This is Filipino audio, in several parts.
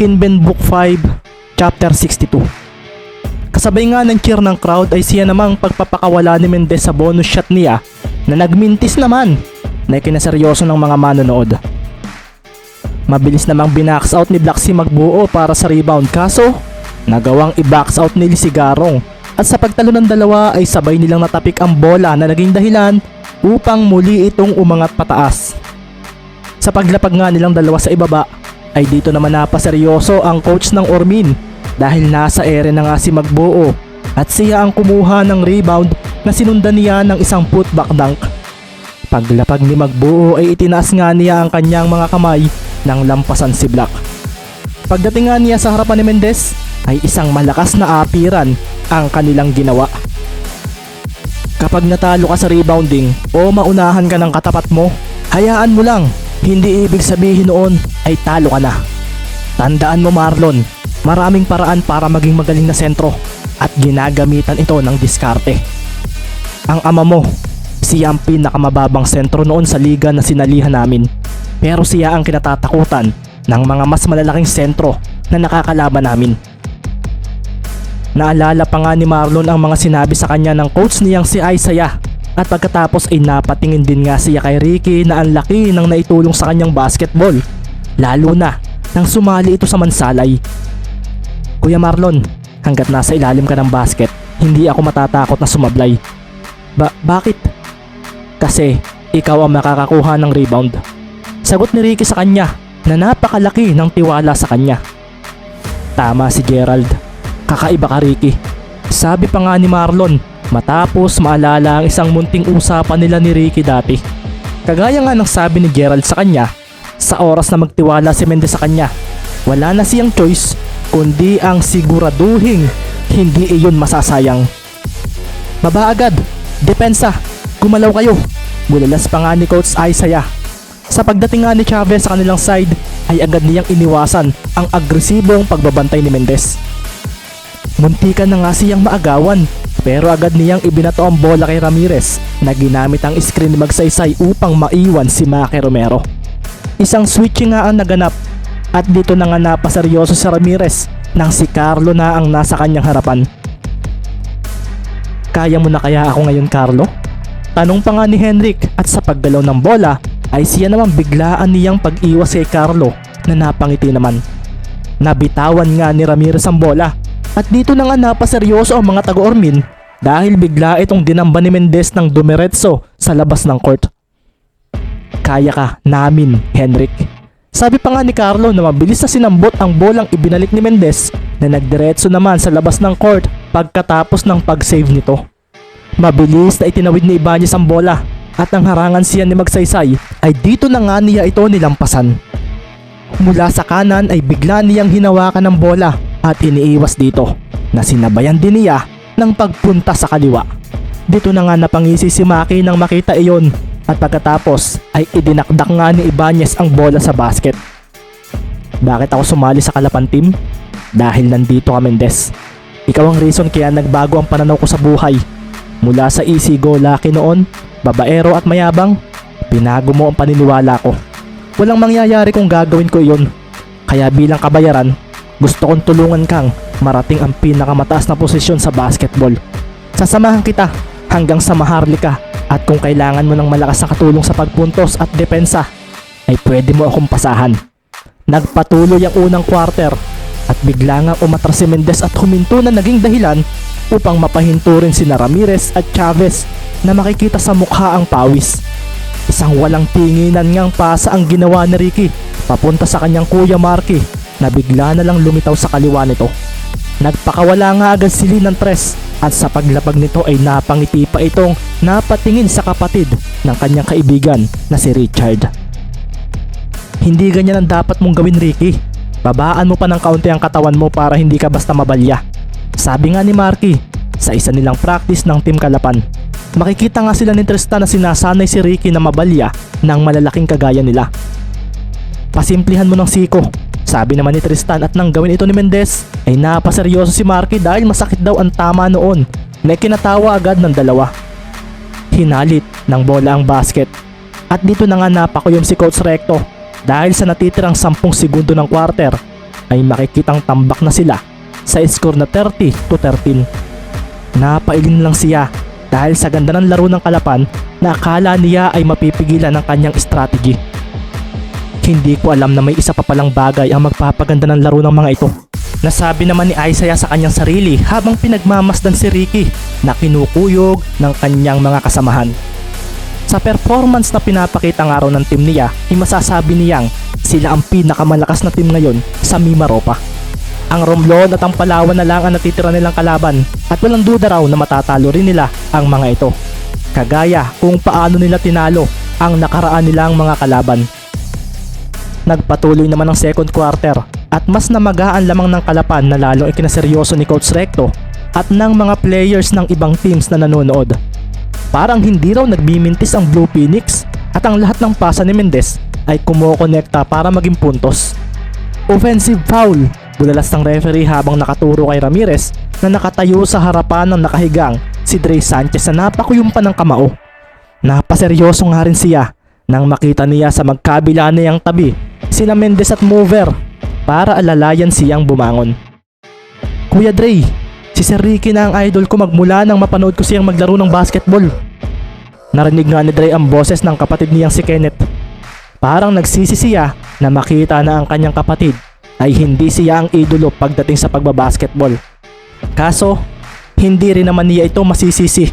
Kinben Book 5, Chapter 62. Kasabay nga ng cheer ng crowd ay siya namang pagpapakawala ni Mendez sa bonus shot niya na nagmintis naman na ikinaseryoso ng mga manonood. Mabilis namang binax out ni Black si Magbuo para sa rebound, kaso nagawang i-box out ni Lisigarong at sa pagtalo ng dalawa ay sabay nilang natapik ang bola na naging dahilan upang muli itong umangat pataas. Sa paglapag nga nilang dalawa sa ibaba ay dito naman napaseryoso ang coach ng Ormin dahil nasa ere na nga si Magbuo at siya ang kumuha ng rebound na sinundan niya ng isang putback dunk. Paglapag ni Magbuo ay itinaas nga niya ang kanyang mga kamay nang lampasan si Black. Pagdating nga niya sa harapan ni Mendez ay isang malakas na apiran ang kanilang ginawa. Kapag natalo ka sa rebounding o maunahan ka ng katapat mo, hayaan mo lang, hindi ibig sabihin noon ay talo ka na. Tandaan mo Marlon, maraming paraan para maging magaling na sentro at ginagamitan ito ng diskarte. Ang ama mo, siya ang pinakamababang sentro noon sa liga na sinalihan namin, pero siya ang kinatatakutan ng mga mas malalaking sentro na nakakalaban namin. Naalala pa nga ni Marlon ang mga sinabi sa kanya ng coach niyang si Isaiah at pagkatapos ay napatingin din nga siya kay Ricky na ang laki ng naitulong sa kanyang basketball, lalo na nang sumali ito sa Mansalay. Kuya Marlon, hanggat nasa ilalim ka ng basket, hindi ako matatakot na sumablay. Bakit? Kasi ikaw ang makakakuha ng rebound. Sagot ni Ricky sa kanya na napakalaki ng tiwala sa kanya. Tama si Gerald, kakaiba ka Ricky. Sabi pa nga ni Marlon matapos maalala ang isang munting usapan nila ni Ricky dati. Kagaya nga ng sabi ni Gerald sa kanya, sa oras na magtiwala si Mendez sa kanya, wala na siyang choice kundi ang siguraduhing hindi iyon masasayang. Baba agad, depensa, gumalaw kayo, bulalas pa nga ni Coach Isaiah. Sa pagdating nga ni Chavez sa kanilang side ay agad niyang iniwasan ang agresibong pagbabantay ni Mendez. Muntikan na nga siyang maagawan pero agad niyang ibinato ang bola kay Ramirez na ginamit ang screen ni Magsaysay upang maiwan si Maki Romero. Isang switching nga ang naganap at dito na nga napaseryoso si Ramirez nang si Carlo na ang nasa kanyang harapan. Kaya mo na kaya ako ngayon Carlo? Tanong pa nga ni Henrik at sa paggalaw ng bola ay siya naman biglaan niyang pag-iwas kay Carlo na napangiti naman. Nabitawan nga ni Ramirez ang bola at dito na nga napaseryoso ang mga taga-Ormin dahil bigla itong dinamba ni Mendez ng dumiretso sa labas ng court. Kaya ka namin, Henrik. Sabi pa nga ni Carlo na mabilis na sinambot ang bolang ibinalik ni Mendez na nagdiretso naman sa labas ng court pagkatapos ng pag-save nito. Mabilis na itinawid ni Ibanez ang bola at ang harangan siya ni Magsaysay ay dito na nga niya ito nilampasan. Mula sa kanan ay bigla niyang hinawakan ng bola at iniiwas dito na sinabayan din niya ng pagpunta sa kaliwa. Dito na nga napangisi si Maki nang makita iyon at pagkatapos ay idinakdak nga ni Ibanez ang bola sa basket. Bakit ako sumali sa Kalapan team? Dahil nandito ka Mendez. Ikaw ang reason kaya nagbago ang pananaw ko sa buhay. Mula sa easy go lucky noon, babaero at mayabang, binago mo ang paniniwala ko. Walang mangyayari kung gagawin ko iyon. Kaya bilang kabayaran, gusto kong tulungan kang marating ang pinakamataas na posisyon sa basketball. Sasamahan kita hanggang sa Maharlika at kung kailangan mo ng malakas na katulong sa pagpuntos at depensa, ay pwede mo akong pasahan. Nagpatuloy ang unang quarter at bigla nga umatras si Mendez at huminto na naging dahilan upang mapahinto rin sina Ramirez at Chavez na makikita sa mukha ang pawis. Isang walang tinginan ngang pasa ang ginawa ni Ricky papunta sa kanyang kuya Marky na bigla na lang lumitaw sa kaliwa nito. Nagpakawala nga agad si Lee ng tres at sa paglapag nito ay napangiti pa itong napatingin sa kapatid ng kanyang kaibigan na si Richard. Hindi ganyan ang dapat mong gawin Ricky. Babaan mo pa ng kaunti ang katawan mo para hindi ka basta mabalya. Sabi nga ni Marky sa isa nilang practice ng Team Kalapan. Makikita nga sila ni Tristan na sinasanay si Ricky na mabalya ng malalaking kagaya nila. Pasimplihan mo ng siko, sabi naman ni Tristan at nang gawin ito ni Mendez ay napaseryoso si Marky dahil masakit daw ang tama noon na kinatawa agad ng dalawa. Hinalit ng bola ang basket at dito na nga napakuyom si Coach Recto dahil sa natitirang 10 segundo ng quarter ay makikitang tambak na sila sa score na 30-13. Napailing lang siya dahil sa ganda ng laro ng Kalapan na akala niya ay mapipigilan ng kanyang strategy. Hindi ko alam na may isa pa palang bagay ang magpapaganda ng laro ng mga ito. Nasabi naman ni Isaiah sa kanyang sarili habang pinagmamasdan si Ricky na kinukuyog ng kanyang mga kasamahan. Sa performance na pinapakita ng araw ng team niya, ay masasabi niyang sila ang pinakamalakas na team ngayon sa Mimaropa. Ang Romblon at ang Palawan na lang ang natitira nilang kalaban at walang duda raw na matatalo rin nila ang mga ito. Kagaya kung paano nila tinalo ang nakaraan nilang mga kalaban. Nagpatuloy naman ang second quarter at mas namagaan lamang ng Kalapan na lalong ikinaseryoso ni Coach Recto at ng mga players ng ibang teams na nanonood. Parang hindi raw nagbimintis ang Blue Phoenix at ang lahat ng pasa ni Mendez ay kumokonekta para maging puntos. Offensive foul, bulalas ng referee habang nakaturo kay Ramirez na nakatayo sa harapan ng nakahigang si Dre Sanchez na napakuyumpa ng kamao. Napaseryoso nga rin siya nang makita niya sa magkabila niyang tabi sina Mendez at Mover para alalayan siyang bumangon. Kuya Dre, si Sir Ricky na ang idol ko magmula nang mapanood ko siyang maglaro ng basketball. Narinig nga ni Dre ang boses ng kapatid niyang si Kenneth. Parang nagsisi siya na makita na ang kanyang kapatid ay hindi siya ang idolo pagdating sa pagbabasketball. Kaso, hindi rin naman niya ito masisisi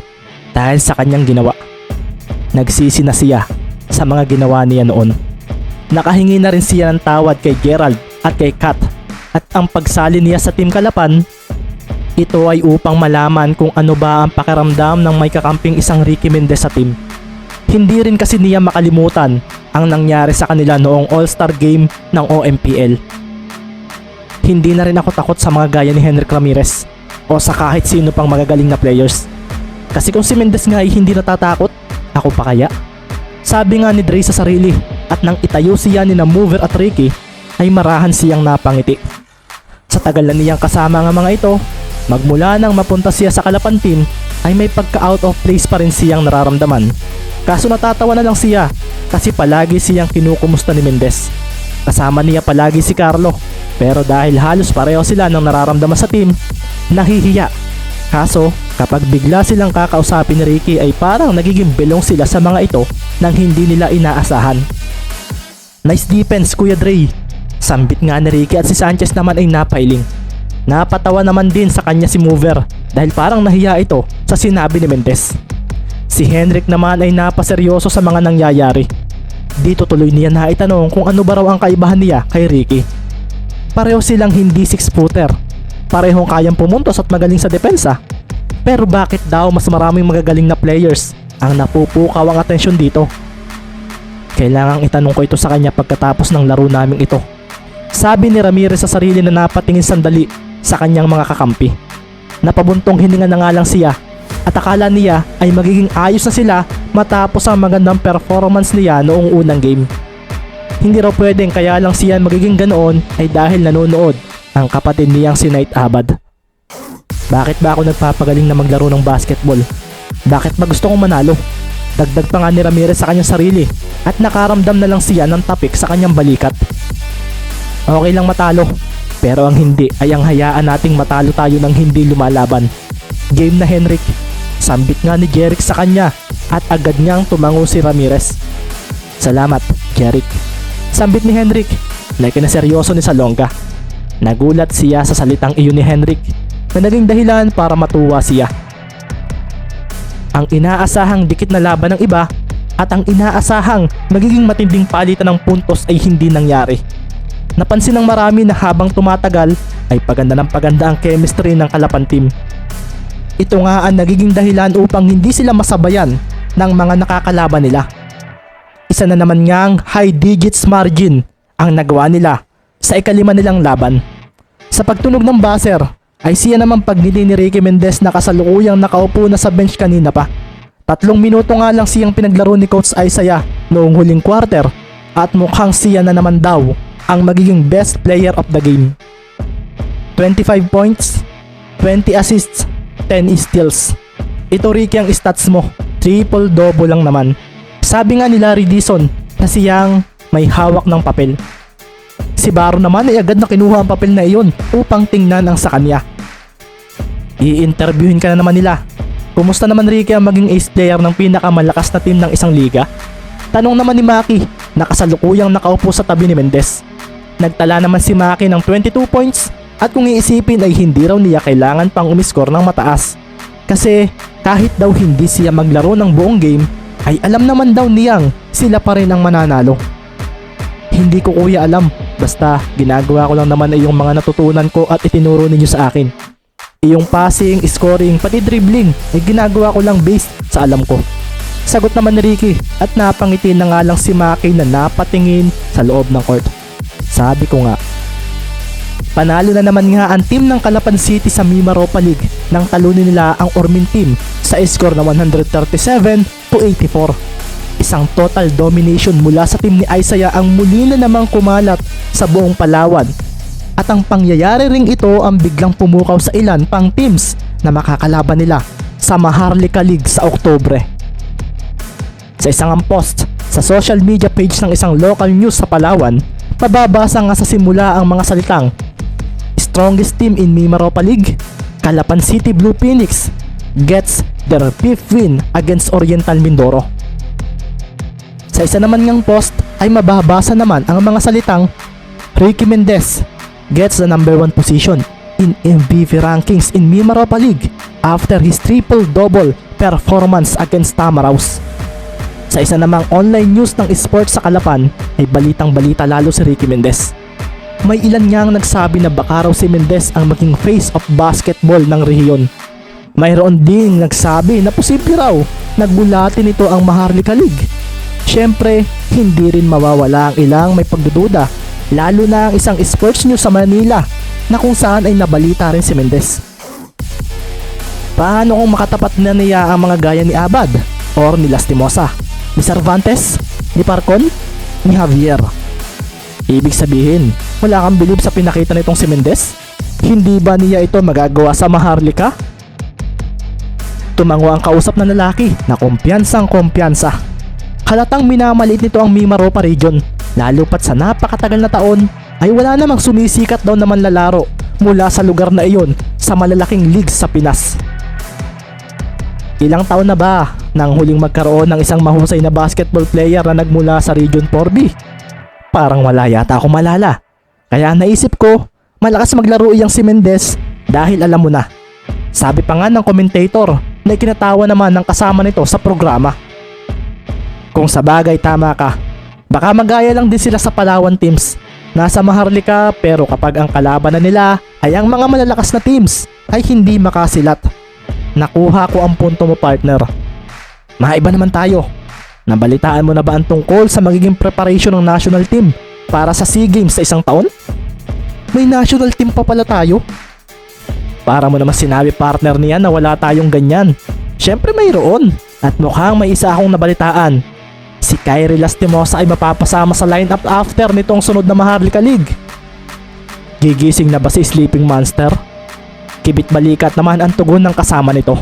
dahil sa kanyang ginawa. Nagsisi na siya sa mga ginawa niya noon. Nakahingi na rin siya ng tawad kay Gerald at kay Kat at ang pagsali niya sa Team Kalapan, ito ay upang malaman kung ano ba ang pakiramdam ng may kakamping isang Ricky Mendez sa team. Hindi rin kasi niya makalimutan ang nangyari sa kanila noong All-Star Game ng OMPL. Hindi na rin ako takot sa mga gaya ni Henrik Ramirez o sa kahit sino pang magagaling na players. Kasi kung si Mendez nga ay hindi natatakot, ako pa kaya? Sabi nga ni Dre sa sarili at nang itayo siya ni na Mover at Ricky ay marahan siyang napangiti. Sa tagal na niyang kasama nga mga ito, magmula nang mapunta siya sa Kalapan team ay may pagka out of place pa rin siyang nararamdaman. Kaso natatawa na lang siya kasi palagi siyang kinukumusta ni Mendez. Kasama niya palagi si Carlo pero dahil halos pareho sila ng nararamdaman sa team, nahihiya. Kaso kapag bigla silang kakausapin ni Ricky ay parang nagiging belong sila sa mga ito nang hindi nila inaasahan. Nice defense Kuya Dre. Sambit nga ni Ricky at si Sanchez naman ay napailing. Napatawa naman din sa kanya si Mover dahil parang nahiya ito sa sinabi ni Mendez. Si Henrik naman ay napaseryoso sa mga nangyayari. Dito tuloy niya naitanong kung ano ba raw ang kaibahan niya kay Ricky. Pareho silang hindi 6-footer. Parehong kayang pumuntos at magaling sa depensa. Pero bakit daw mas maraming magagaling na players ang napupukaw ang atensyon dito? Kailangang itanong ko ito sa kanya pagkatapos ng laro naming ito. Sabi ni Ramirez sa sarili na napatingin sandali sa kanyang mga kakampi. Napabuntong hininga na nga lang siya at akala niya ay magiging ayos na sila matapos ang magandang performance niya noong unang game. Hindi raw pwedeng kaya lang siya magiging ganoon ay dahil nanonood ang kapatid niyang si Knight Abad. Bakit ba ako nagpapagaling na maglaro ng basketball? Bakit ba gusto kong manalo? Dagdag pa nga ni Ramirez sa kanyang sarili at nakaramdam na lang siya ng tapik sa kanyang balikat. Okay lang matalo, pero ang hindi ay ang hayaan nating matalo tayo ng hindi lumalaban. Game na Henrik. Sambit nga ni Jeric sa kanya at agad niyang tumango si Ramirez. Salamat, Jeric. Sambit ni Henrik na ikinaseryoso ni Salonga. Nagulat siya sa salitang iyon ni Henrik na naging dahilan para matuwa siya. Ang inaasahang dikit na laban ng iba at ang inaasahang magiging matinding palitan ng puntos ay hindi nangyari. Napansin ng marami na habang tumatagal ay paganda ng paganda ang chemistry ng Kalapan team. Ito nga ang nagiging dahilan upang hindi sila masabayan ng mga nakakalaban nila. Isa na naman ngang high digits margin ang nagawa nila sa ikalima nilang laban. Sa pagtunog ng buzzer ay siya naman pagnili ni Ricky Mendez na kasalukuyang nakaupo na sa bench kanina pa. 3 minuto nga lang siyang pinaglaro ni Coach Isaiah noong huling quarter at mukhang siya na naman daw ang magiging best player of the game. 25 points, 20 assists, 10 steals. Ito Ricky ang stats mo, triple-double lang naman. Sabi nga ni Larry Dizon na siyang may hawak ng papel. Si Baro naman ay agad na kinuha ang papel na iyon upang tingnan ang sa kanya. I-interviewin ka na naman nila. Kumusta naman Ricky ang maging ace player ng pinakamalakas na team ng isang liga? Tanong naman ni Maki na kasalukuyang nakaupo sa tabi ni Mendez. Nagtala naman si Maki ng 22 points at kung iisipin ay hindi raw niya kailangan pang umiskor ng mataas. Kasi kahit daw hindi siya maglaro ng buong game ay alam naman daw niyang sila pa rin ang mananalo. Hindi ko kuya alam, basta ginagawa ko lang naman ay yung mga natutunan ko at itinuro ninyo sa akin. Iyong passing, scoring, pati dribbling ay ginagawa ko lang based sa alam ko. Sagot naman ni Ricky at napangiti na nga lang si Maki na napatingin sa loob ng court. Sabi ko nga, panalo na naman nga ang team ng Calapan City sa Mimaropa League nang talunin nila ang Ormin team sa score na 137-84. Isang total domination mula sa team ni Isaiah ang muli na namang kumalat sa buong Palawan. At ang pangyayari ring ito ang biglang pumukaw sa ilan pang teams na makakalaban nila sa Maharlika League sa Oktubre. Sa isang post sa social media page ng isang local news sa Palawan, mababasa nga sa simula ang mga salitang strongest team in Mimaropa League, Calapan City Blue Phoenix gets their 5th win against Oriental Mindoro. Sa isa naman ngang post ay mababasa naman ang mga salitang Ricky Mendez gets the number 1 position in MVP rankings in Mimaropa League after his triple-double performance against Tamaraws. Sa isa namang online news ng esports sa Calapan ay balitang-balita lalo si Ricky Mendez. May ilan niyang nagsabi na baka raw si Mendez ang maging face of basketball ng rehiyon. Mayroon ding nagsabi na posible raw nagbulatin ito ang Maharlika League. Siyempre, hindi rin mawawala ang ilang may pagdududa, lalo na ang isang sports news sa Manila na kung saan ay nabalita rin si Mendez. Paano kung makatapat na niya ang mga gaya ni Abad or ni Lastimosa, ni Cervantes, ni Parcon, ni Javier? Ibig sabihin, wala kang bilib sa pinakita nitong si Mendez? Hindi ba niya ito magagawa sa Maharlika? Tumango ang kausap na lalaki na kumpiyansang kumpiyansa. Halatang minamaliit nito ang Mimaropa region, lalo pat sa napakatagal na taon ay wala namang sumisikat daw naman lalaro mula sa lugar na iyon sa malalaking leagues sa Pinas. Ilang taon na ba nang huling magkaroon ng isang mahusay na basketball player na nagmula sa Region 4B? Parang wala yata ako malala. Kaya naisip ko, malakas maglaro iyang si Mendez dahil alam mo na. Sabi pa nga ng commentator na ikinatawa naman ng kasama nito sa programa. Kung sa bagay tama ka, baka magaya lang din sila sa Palawan teams. Nasa Maharlika pero kapag ang kalaban na nila ay ang mga malalakas na teams ay hindi makasilat. Nakuha ko ang punto mo partner. Maiba naman tayo. Nabalitaan mo na ba ang tungkol sa magiging preparation ng national team para sa SEA Games sa isang taon? May national team pa pala tayo? Para mo naman sinabi partner niya na wala tayong ganyan. Syempre mayroon. At mukhang may isa akong nabalitaan. Si Kyrie Lastimosa ay mapapasama sa lineup after nitong sunod na Maharlika League. Gigising na ba si Sleeping Monster? Kibit balikat naman ang tugon ng kasama nito.